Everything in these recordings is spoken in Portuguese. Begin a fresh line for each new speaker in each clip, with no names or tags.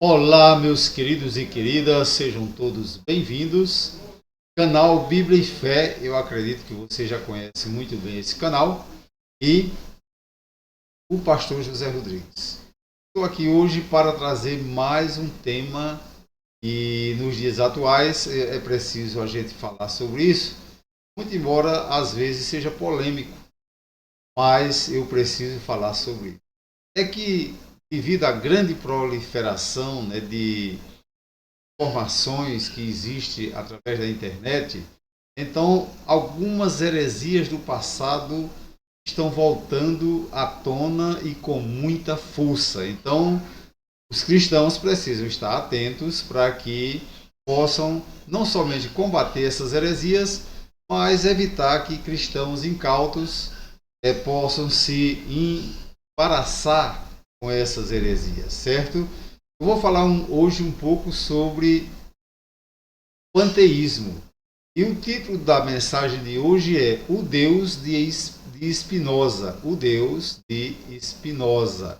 Olá, meus queridos e queridas, sejam todos bem-vindos. Canal Bíblia e Fé, eu acredito que você já conhece muito bem esse canal. E o pastor José Rodrigues. Estou aqui hoje para trazer mais um tema e nos dias atuais é preciso a gente falar sobre isso, muito embora às vezes seja polêmico, mas eu preciso falar sobre isso. É que devido à grande proliferação, de informações que existe através da internet, então algumas heresias do passado estão voltando à tona e com muita força. Então, os cristãos precisam estar atentos para que possam não somente combater essas heresias, mas evitar que cristãos incautos possam se embaraçar com essas heresias, certo? Eu vou falar hoje um pouco sobre panteísmo. E o título da mensagem de hoje é O Deus de Spinoza. O Deus de Spinoza.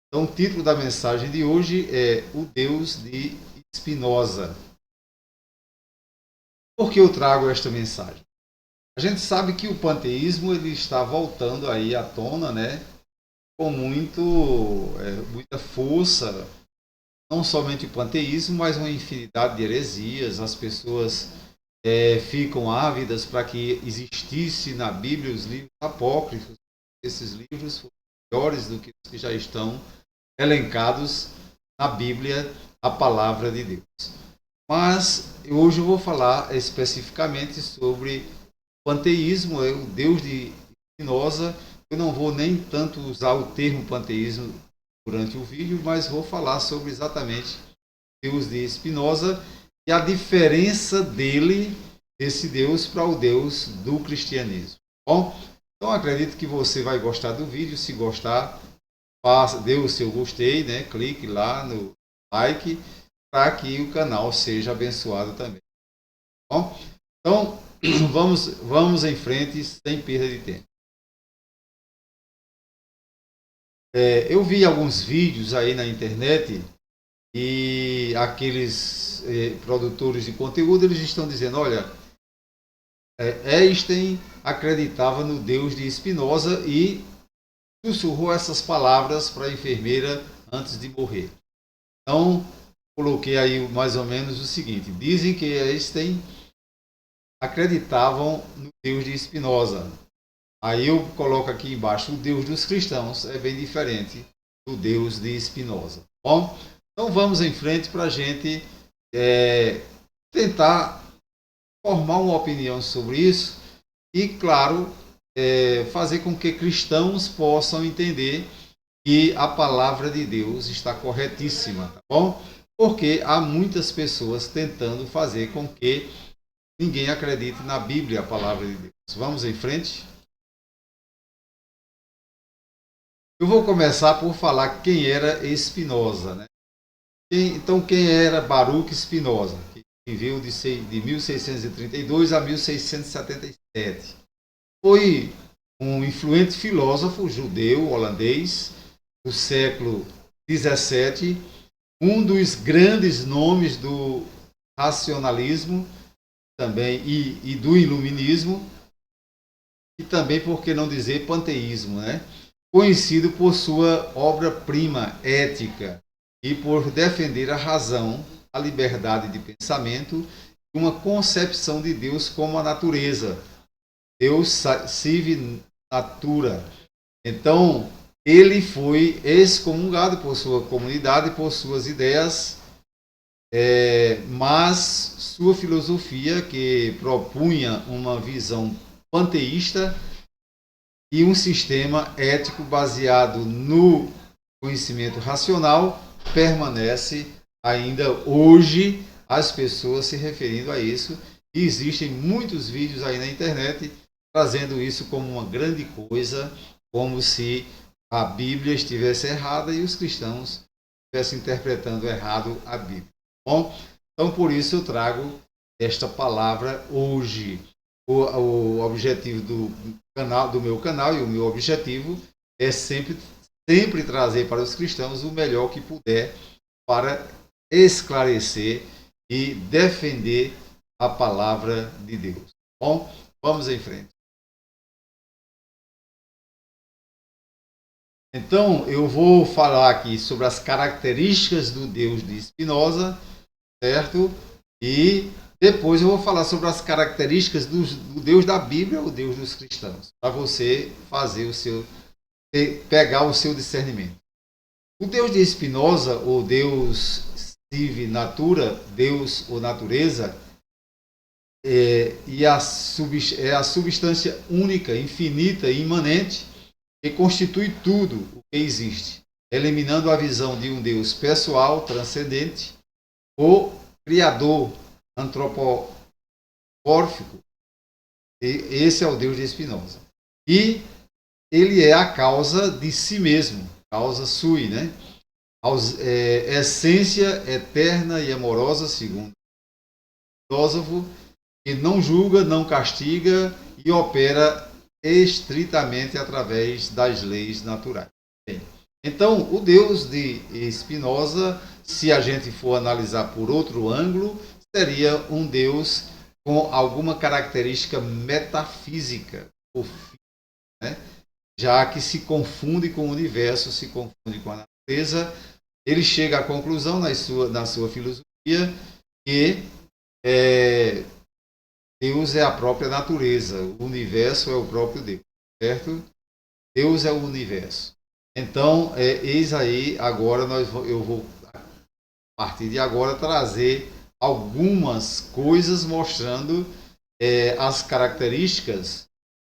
Então, o título da mensagem de hoje é O Deus de Spinoza. Por que eu trago esta mensagem? A gente sabe que o panteísmo ele está voltando aí à tona, com muita força. Não somente o panteísmo, mas uma infinidade de heresias. As pessoas ficam ávidas para que existisse na Bíblia os livros apócrifos. Esses livros foram melhores do que os que já estão elencados na Bíblia, a palavra de Deus. Mas hoje eu vou falar especificamente sobre o panteísmo, o Deus de Spinoza. Eu não vou nem tanto usar o termo panteísmo durante o vídeo, mas vou falar sobre exatamente Deus de Spinoza e a diferença desse Deus, para o Deus do cristianismo. Bom, então acredito que você vai gostar do vídeo. Se gostar, dê o seu gostei, clique lá no like para que o canal seja abençoado também. Bom, então vamos em frente sem perda de tempo. Eu vi alguns vídeos aí na internet e aqueles produtores de conteúdo eles estão dizendo, olha, Einstein acreditava no Deus de Spinoza e sussurrou essas palavras para a enfermeira antes de morrer. Então, coloquei aí mais ou menos o seguinte: dizem que Einstein acreditavam no Deus de Spinoza. Aí eu coloco aqui embaixo, o Deus dos cristãos é bem diferente do Deus de Spinoza. Bom, então vamos em frente para a gente tentar formar uma opinião sobre isso e, claro, fazer com que cristãos possam entender que a palavra de Deus está corretíssima, tá bom? Porque há muitas pessoas tentando fazer com que ninguém acredite na Bíblia, a palavra de Deus. Vamos em frente? Eu vou começar por falar quem era Spinoza, Então, quem era Baruch Spinoza, que viveu de 1632 a 1677? Foi um influente filósofo judeu holandês do século XVII, um dos grandes nomes do racionalismo também e do iluminismo, e também, por que não dizer, panteísmo, conhecido por sua obra-prima ética e por defender a razão, a liberdade de pensamento e uma concepção de Deus como a natureza. Deus sive natura. Então, ele foi excomungado por sua comunidade, por suas ideias, mas sua filosofia, que propunha uma visão panteísta e um sistema ético baseado no conhecimento racional, permanece ainda hoje as pessoas se referindo a isso. E existem muitos vídeos aí na internet trazendo isso como uma grande coisa, como se a Bíblia estivesse errada e os cristãos estivessem interpretando errado a Bíblia. Bom, então por isso eu trago esta palavra hoje. O objetivo do meu canal e o meu objetivo é sempre trazer para os cristãos o melhor que puder, para esclarecer e defender a palavra de Deus. Bom, vamos em frente. Então, eu vou falar aqui sobre as características do Deus de Spinoza, certo? E depois eu vou falar sobre as características do Deus da Bíblia, o Deus dos cristãos, para você fazer pegar o seu discernimento. O Deus de Spinoza, ou Deus sive natura, Deus ou natureza, é a substância única, infinita e imanente que constitui tudo o que existe, eliminando a visão de um Deus pessoal, transcendente, ou criador, antropomórfico. Esse é o Deus de Spinoza. E ele é a causa de si mesmo, causa sui, né? Essência eterna e amorosa, segundo o filósofo, que não julga, não castiga e opera estritamente através das leis naturais. Bem, então, o Deus de Spinoza, se a gente for analisar por outro ângulo, seria um Deus com alguma característica metafísica, né? Já que se confunde com o universo, se confunde com a natureza. Ele chega à conclusão na sua filosofia que Deus é a própria natureza, o universo é o próprio Deus, certo? Deus é o universo. Então, eis aí, agora eu vou, a partir de agora, trazer algumas coisas mostrando as características,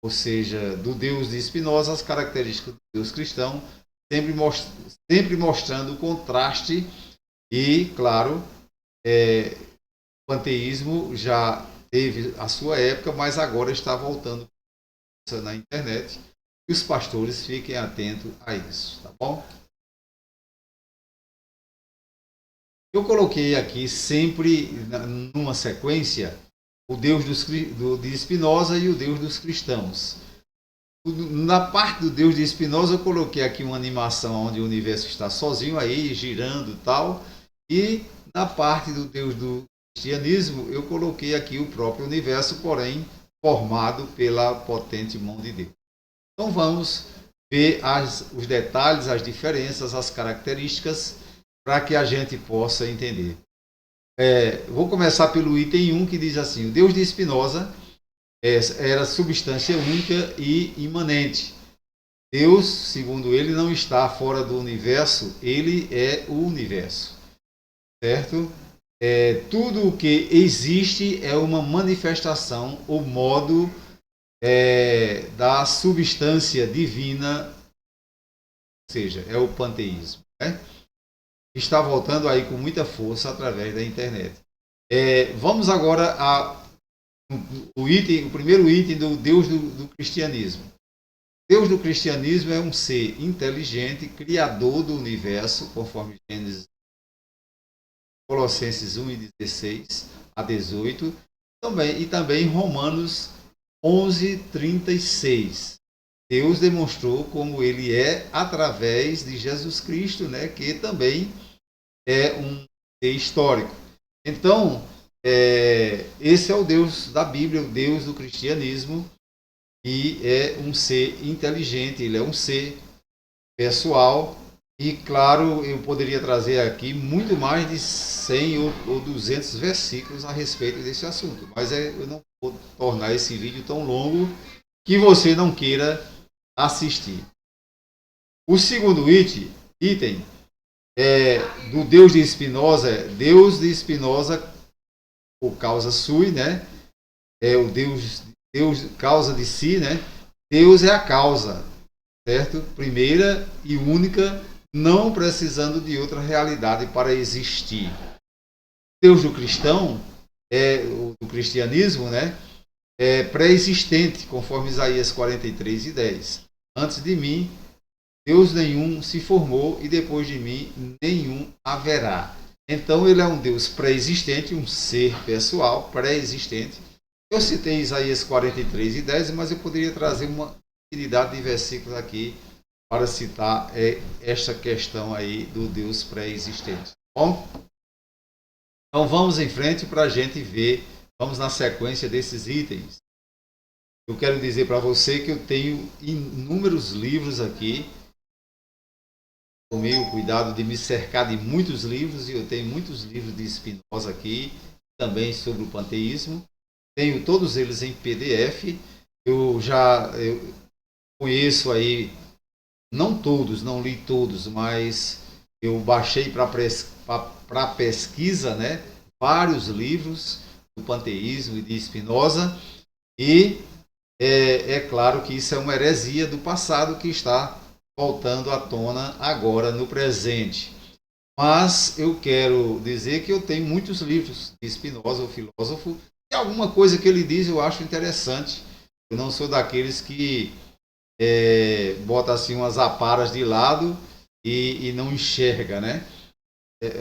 ou seja, do Deus de Spinoza, as características do Deus cristão, sempre mostrando o contraste e, claro, o panteísmo já teve a sua época, mas agora está voltando na internet. E os pastores fiquem atentos a isso, tá bom? Eu coloquei aqui sempre numa sequência o Deus de Spinoza e o Deus dos cristãos. Na parte do Deus de Spinoza eu coloquei aqui uma animação onde o universo está sozinho aí, girando e tal. E na parte do Deus do cristianismo, eu coloquei aqui o próprio universo, porém formado pela potente mão de Deus. Então vamos ver os detalhes, as diferenças, as características, para que a gente possa entender. Vou começar pelo item 1, que diz assim: o Deus de Spinoza era substância única e imanente. Deus, segundo ele, não está fora do universo, ele é o universo, certo? Tudo o que existe é uma manifestação ou modo da substância divina, ou seja, é o panteísmo, né? Está voltando aí com muita força através da internet. Vamos agora o primeiro item do Deus do cristianismo. Deus do cristianismo é um ser inteligente, criador do universo, conforme Gênesis, Colossenses 1 e 16 a 18, e também Romanos 11, 36. Deus demonstrou como ele é através de Jesus Cristo, né, que também é um ser histórico. Então, esse é o Deus da Bíblia, o Deus do cristianismo, e é um ser inteligente, ele é um ser pessoal. E, claro, eu poderia trazer aqui muito mais de 100 ou 200 versículos a respeito desse assunto. Mas eu não vou tornar esse vídeo tão longo que você não queira assistir. O segundo item do Deus de Spinoza. Deus de Spinoza, por causa sui, né? O Deus causa de si, né? Deus é a causa, certo? Primeira e única, não precisando de outra realidade para existir. Deus do cristão, do cristianismo, né? É pré-existente, conforme Isaías 43 e 10. Antes de mim, Deus nenhum se formou e depois de mim, nenhum haverá. Então, ele é um Deus pré-existente, um ser pessoal pré-existente. Eu citei Isaías 43 e 10, mas eu poderia trazer uma infinidade de versículos aqui para citar esta questão aí do Deus pré-existente. Bom, então vamos em frente para a gente ver, vamos na sequência desses itens. Eu quero dizer para você que eu tenho inúmeros livros aqui. Tomei o cuidado de me cercar de muitos livros e eu tenho muitos livros de Spinoza aqui, também sobre o panteísmo. Tenho todos eles em PDF. Eu conheço aí, não todos, não li todos, mas eu baixei para pesquisa, né, vários livros do panteísmo e de Spinoza. E é claro que isso é uma heresia do passado que está voltando à tona agora no presente. Mas eu quero dizer que eu tenho muitos livros de Spinoza, o filósofo, e alguma coisa que ele diz eu acho interessante. Eu não sou daqueles que bota assim umas aparas de lado e não enxerga, né?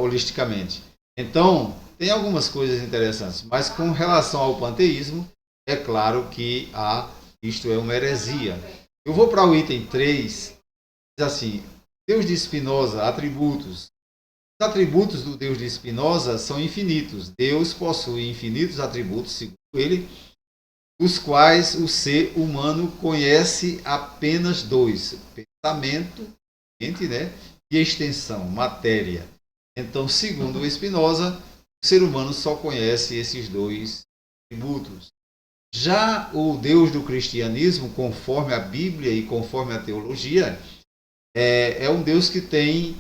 Holisticamente. Então, tem algumas coisas interessantes, mas com relação ao panteísmo, é claro que isto é uma heresia. Eu vou para o item 3, diz assim, Deus de Spinoza, atributos. Os atributos do Deus de Spinoza são infinitos. Deus possui infinitos atributos, segundo ele, dos quais o ser humano conhece apenas dois: pensamento, mente, né? E extensão, matéria. Então, segundo o Spinoza, o ser humano só conhece esses dois atributos. Já o Deus do cristianismo, conforme a Bíblia e conforme a teologia, é um Deus que tem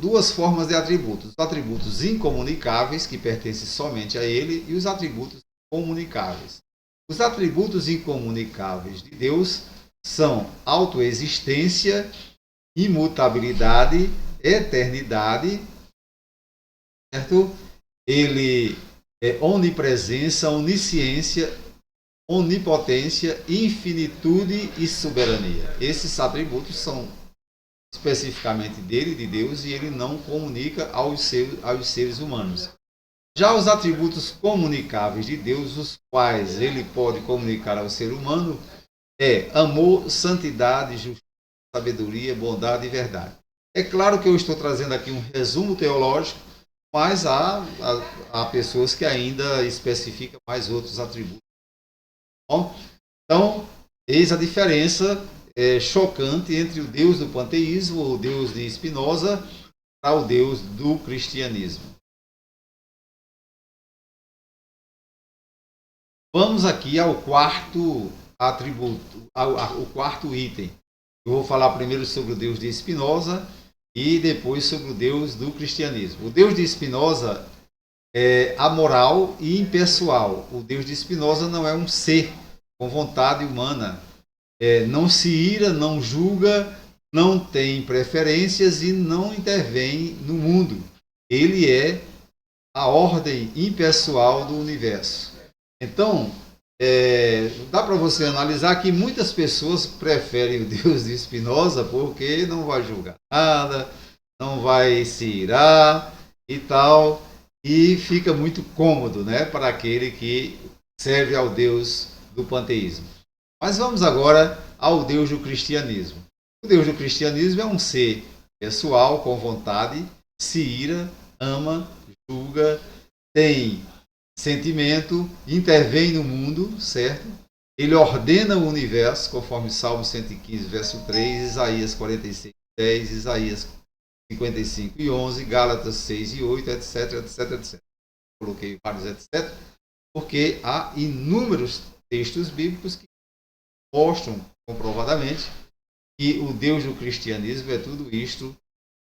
duas formas de atributos. Os atributos incomunicáveis, que pertencem somente a ele, e os atributos comunicáveis. Os atributos incomunicáveis de Deus são autoexistência, imutabilidade, eternidade, certo? Ele é onipresença, onisciência, onipotência, infinitude e soberania. Esses atributos são especificamente dele, de Deus, e ele não comunica aos seres humanos. Já os atributos comunicáveis de Deus, os quais ele pode comunicar ao ser humano, é amor, santidade, justiça, sabedoria, bondade e verdade. É claro que eu estou trazendo aqui um resumo teológico, mas há pessoas que ainda especificam mais outros atributos. Bom, então, eis a diferença chocante entre o Deus do panteísmo, o Deus de Spinoza, para o Deus do cristianismo. Vamos aqui ao quarto atributo, ao quarto item. Eu vou falar primeiro sobre o Deus de Spinoza e depois sobre o Deus do cristianismo. O Deus de Spinoza é amoral e impessoal. O Deus de Spinoza não é um ser com vontade humana. Não se ira, não julga, não tem preferências e não intervém no mundo. Ele é a ordem impessoal do universo. Então, dá para você analisar que muitas pessoas preferem o Deus de Spinoza porque não vai julgar nada, não vai se irar e tal, e fica muito cômodo, né, para aquele que serve ao Deus do panteísmo. Mas vamos agora ao Deus do cristianismo. O Deus do cristianismo é um ser pessoal, com vontade, se ira, ama, julga, tem sentimento, intervém no mundo, certo? Ele ordena o universo, conforme Salmo 115, verso 3, Isaías 46, 10, Isaías 55 e 11, Gálatas 6 e 8, etc, etc, etc. Coloquei vários etc, porque há inúmeros textos bíblicos que mostram comprovadamente que o Deus do cristianismo é tudo isto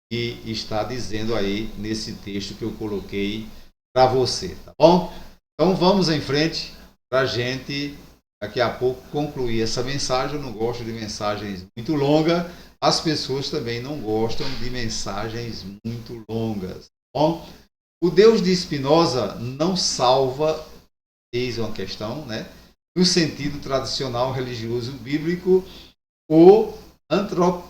que está dizendo aí nesse texto que eu coloquei para você, tá bom? Então vamos em frente para a gente daqui a pouco concluir essa mensagem. Eu não gosto de mensagens muito longas, as pessoas também não gostam de mensagens muito longas, tá bom? O Deus de Spinoza não salva, eis uma questão, né? No sentido tradicional religioso bíblico ou antropomórfico,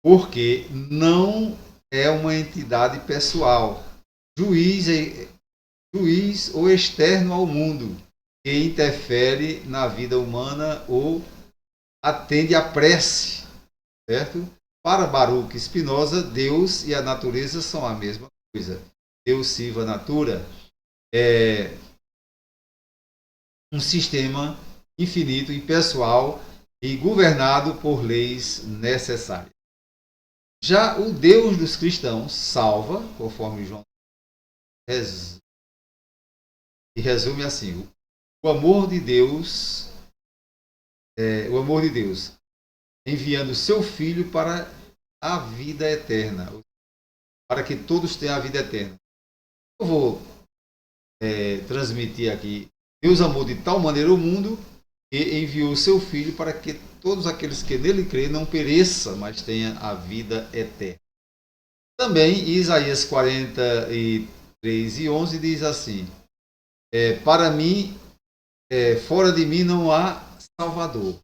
porque não é uma entidade pessoal, juiz ou externo ao mundo, que interfere na vida humana ou atende à prece, certo? Para Baruch Spinoza, Deus e a natureza são a mesma coisa. Deus Siva Natura é um sistema infinito, impessoal e governado por leis necessárias. Já o Deus dos cristãos salva, conforme João resume assim: o amor de Deus, enviando seu Filho para a vida eterna, para que todos tenham a vida eterna. Eu vou transmitir aqui: Deus amou de tal maneira o mundo e enviou seu Filho para que todos aqueles que nele creem não pereçam, mas tenham a vida eterna. Também Isaías 43:11 diz assim: para mim, fora de mim não há Salvador.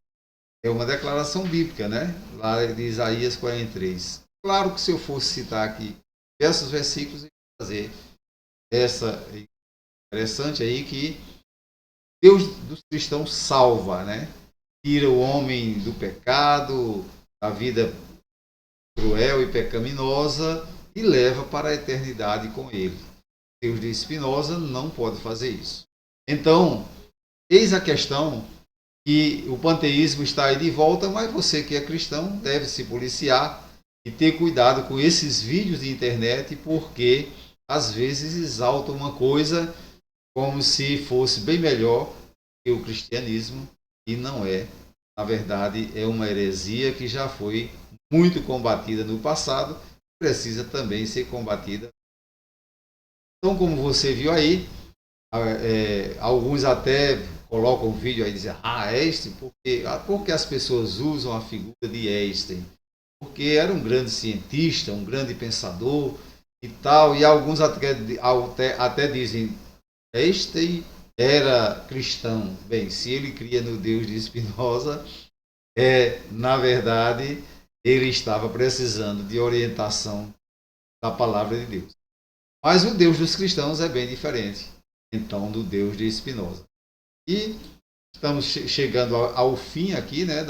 É uma declaração bíblica, né? Lá de Isaías 43. Claro que se eu fosse citar aqui diversos versículos, eu ia fazer essa interessante aí que Deus dos cristãos salva, né? Tira o homem do pecado, da vida cruel e pecaminosa e leva para a eternidade com ele. Deus de Spinoza não pode fazer isso. Então, eis a questão que o panteísmo está aí de volta, mas você que é cristão deve se policiar e ter cuidado com esses vídeos de internet, porque às vezes exaltam uma coisa como se fosse bem melhor que o cristianismo, e não é. Na verdade, é uma heresia que já foi muito combatida no passado, precisa também ser combatida. Então, como você viu aí, alguns até colocam um vídeo aí e dizem: Einstein, porque as pessoas usam a figura de Einstein? Porque era um grande cientista, um grande pensador e tal, e alguns até dizem: Einstein era cristão. Bem, se ele cria no Deus de Spinoza, na verdade, ele estava precisando de orientação da palavra de Deus. Mas o Deus dos cristãos é bem diferente, então, do Deus de Spinoza. E estamos chegando ao fim aqui, né,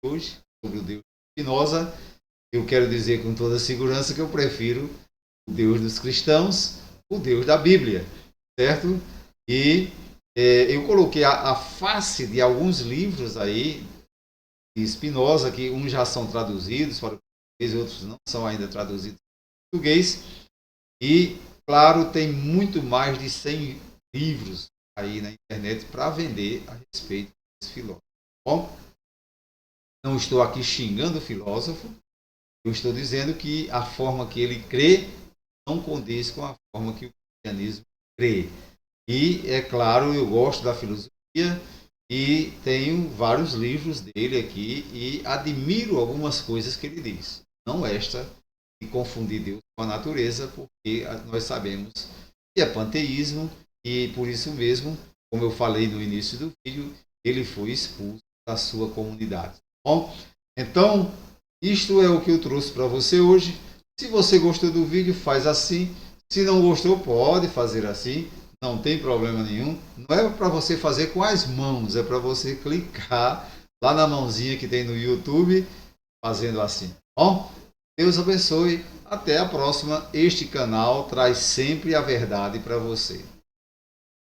hoje, sobre o Deus de Spinoza. Eu quero dizer com toda segurança que eu prefiro o Deus dos cristãos, o Deus da Bíblia, certo? E eu coloquei a face de alguns livros aí de Spinoza, que uns já são traduzidos para o português, outros não são ainda traduzidos para o português. E, claro, tem muito mais de 100 livros aí na internet para vender a respeito desse filósofo. Bom, não estou aqui xingando o filósofo, eu estou dizendo que a forma que ele crê não condiz com a forma que o cristianismo crê. E, é claro, eu gosto da filosofia e tenho vários livros dele aqui e admiro algumas coisas que ele diz. Não esta de confundir Deus com a natureza, porque nós sabemos que é panteísmo e, por isso mesmo, como eu falei no início do vídeo, ele foi expulso da sua comunidade. Bom, então, isto é o que eu trouxe para você hoje. Se você gostou do vídeo, faz assim. Se não gostou, pode fazer assim. Não tem problema nenhum. Não é para você fazer com as mãos, é para você clicar lá na mãozinha que tem no YouTube, fazendo assim. Bom, Deus abençoe. Até a próxima. Este canal traz sempre a verdade para você.